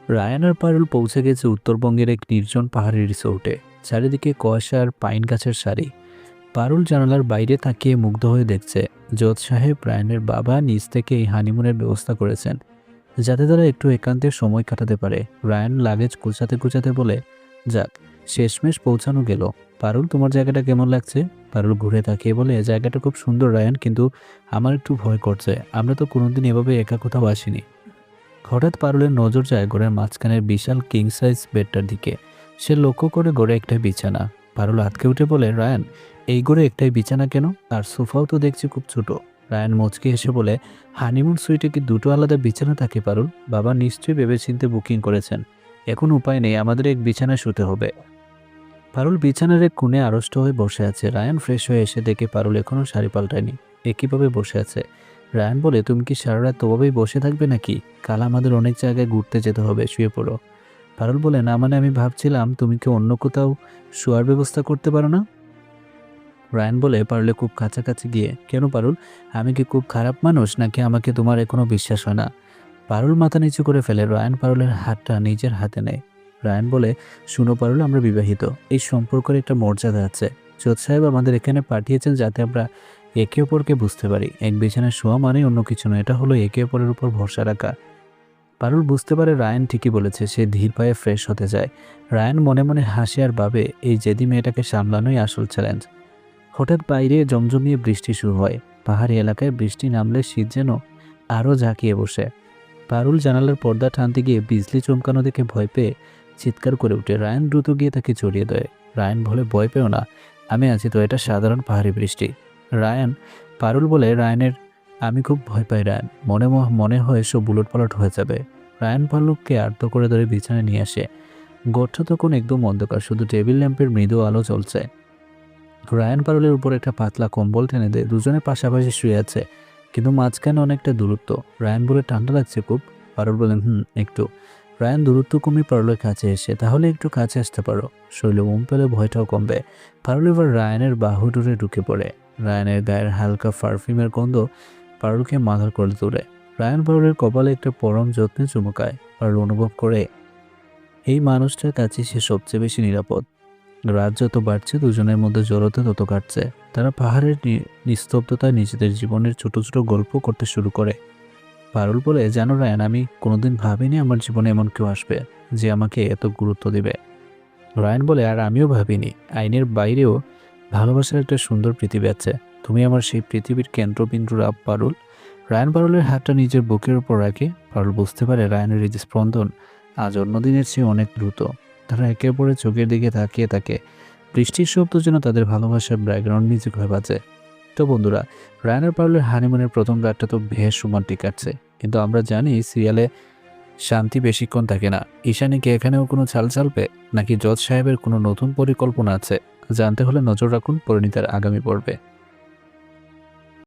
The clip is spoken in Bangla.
রায়ান আর পারুল পৌঁছে গেছে উত্তরবঙ্গের এক নির্জন পাহাড়ি রিসোর্টে। চারিদিকে কুয়াশা আর পাইন গাছের সারি। পারুল জানালার বাইরে তাকিয়ে মুগ্ধ হয়ে দেখছে জজ সাহেব রায়ানের বাবা নিজ থেকে এই হানিমুনের ব্যবস্থা করেছেন, যাতে তারা একটু একান্তের সময় কাটাতে পারে। রায়ান লাগেজ গুছাতে গুছাতে বলে, যাক, শেষমেশ পৌঁছানো গেল। পারুল, তোমার জায়গাটা কেমন লাগছে? পারুল ঘুরে তাকিয়ে বলে, জায়গাটা খুব সুন্দর রায়ান, কিন্তু আমার একটু ভয় করছে। আমরা তো কোনোদিন এভাবে একা কোথাও আসিনি। হঠাৎ পারুলের নজর যায় ঘরের মাঝখানের বিশাল কিং সাইজ বেডটার দিকে। সে লক্ষ্য করে ঘরে একটাই বিছানা। পারুল আঁতকে উঠে বলে, রায়ান, এই ঘরে একটাই বিছানা কেন? আর সোফাও তো দেখছি খুব ছোট। রায়ান মুচকি হেসে বলে, হানিমুন সুইটে কি দুটো আলাদা বিছানা থাকে পারুল? বাবা নিশ্চয়ই ভেবেচিন্তে বুকিং করেছেন। এখন উপায় নেই, আমাদের এক বিছানায় শুতে হবে। পারুল বিছানার এক কোণে আড়ষ্ট হয়ে বসে আছে। রায়ান ফ্রেশ হয়ে এসে দেখে পারুল এখনও শাড়ি পাল্টায়নি, একইভাবে বসে আছে। রায়ান বলে, তুমি কি সারা রাত ওভাবেই বসে থাকবে নাকি? কাল আমাদের অনেক জায়গায় ঘুরতে যেতে হবে, শুয়ে পড়ো। পারুল বলে, না মানে আমি ভাবছিলাম তুমি কি অন্য কোথাও শোয়ার ব্যবস্থা করতে পারো না? রায়ান বলে, পারলে খুব কাছাকাছি গিয়ে। কেন পারুল, আমি কি খুব খারাপ মানুষ নাকি আমাকে তোমার এখনো বিশ্বাস হয় না? পারুল মাথা নিচু করে ফেলে। রায়ান পারুলের হাতটা নিজের হাতে নেয়। রায়ান বলে, শুনো পারুল, আমরা বিবাহিত। এই সম্পর্কের একটা মর্যাদা আছে। জজ সাহেব আমাদের এখানে পাঠিয়েছেন যাতে আমরা একে অপরকে বুঝতে পারি। এক বিছানায় শোয়া মানে অন্য কিছু নয়, এটা হলো একে অপরের উপর ভরসা রাখা। পারুল বুঝতে পারে রায়ান ঠিকই বলেছে। সে ধীর পায়ে ফ্রেশ হতে যায়। রায়ান মনে মনে হাসে আর ভাবে, এই জেদি মেয়েটাকে সামলানোই আসল চ্যালেঞ্জ। হঠাৎ বাইরে জমজমিয়ে বৃষ্টি শুরু হয়। পাহাড়ি এলাকায় বৃষ্টি নামলে শীত যেন আরও ঝাঁকিয়ে বসে। পারুল জানালার পর্দা টানতে গিয়ে বিজলি চমকানো দেখে ভয় পেয়ে চিৎকার করে ওঠে। রায়ান দ্রুত গিয়ে তাকে জড়িয়ে দেয়। রায়ান বলে, ভয় পেও না, আমি আছি তো, এটা সাধারণ পাহাড়ি বৃষ্টি। রায়ান পারুল বলে, রায়ানের আমি খুব ভয় পাই রায়ান, মনে হয় সব উলটপালট হয়ে যাবে। রায়ান পারুলকে আর্ত করে ধরে বিছানায় নিয়ে আসে। ঘরটা তখন একদম অন্ধকার, শুধু টেবিল ল্যাম্পের মৃদু আলো চলছে। রায়ান পারুলের উপর একটা পাতলা কম্বল টেনে দেয়। দুজনে পাশাপাশি শুয়ে আছে, কিন্তু মাঝখানে অনেকটা দূরত্ব। রায়ান বলে, ঠান্ডা লাগছে খুব? পারুল বলেন, একটু। রায়ান দূরত্ব কমিয়ে পারুলের কাছে এসে, তাহলে একটু কাছে আসতে পারো, শরীরে মোম পেলে ভয়টাও কমবে। পারুল এবার রায়ানের বাহু ডুরে ঢুকে পড়ে। রায়ানের গায়ের হালকা পারফিউমের গন্ধ পারুলকে মাথার করে তোলে। রায়ান পারুলের কপালে একটা পরম যত্নে চুমুকায়। পারুল অনুভব করে এই মানুষটার কাছে সে সবচেয়ে বেশি নিরাপদ। রাত যত বাড়ছে দুজনের মধ্যে জড়তা তত কাটছে। তারা পাহাড়ের নিস্তব্ধতায় নিজেদের জীবনের ছোট ছোট গল্প করতে শুরু করে। পারুল বলে, জানো রায়ান, আমি কোনোদিন ভাবিনি আমার জীবনে এমন কেউ আসবে যে আমাকে এত গুরুত্ব দিবে। রায়ান বলে, আর আমিও ভাবিনি আইনের বাইরেও ভালোবাসার একটা সুন্দর পৃথিবী আছে। তুমি আমার সেই পৃথিবীর কেন্দ্রবিন্দু পারুল। রায়ান পারুলের হাতটা নিজের বুকের উপর রাখে। পারুল বুঝতে পারে রায়ানের এই যে স্পন্দন আজ অন্যদিনের চেয়ে অনেক দ্রুত। তারা একে অপরের চোখের দিকে তাকিয়ে থাকে। বৃষ্টির শব্দ যেন তাদের ভালোবাসার ব্যাকগ্রাউন্ড মিউজিক হয়ে বাজে। তো বন্ধুরা, রায়ান আর পারুলের হানিমুনের প্রথম রাতটা তো বেশ রোমান্টিক কাটছে, কিন্তু আমরা জানি সিরিয়ালে শান্তি বেশিক্ষণ থাকে না। ঈশানী কি এখানেও কোনো ছাল চালবে, নাকি জজ সাহেবের কোনো নতুন পরিকল্পনা আছে? জানতে হলে নজর রাখুন পরিণীতার আগামী পর্বে।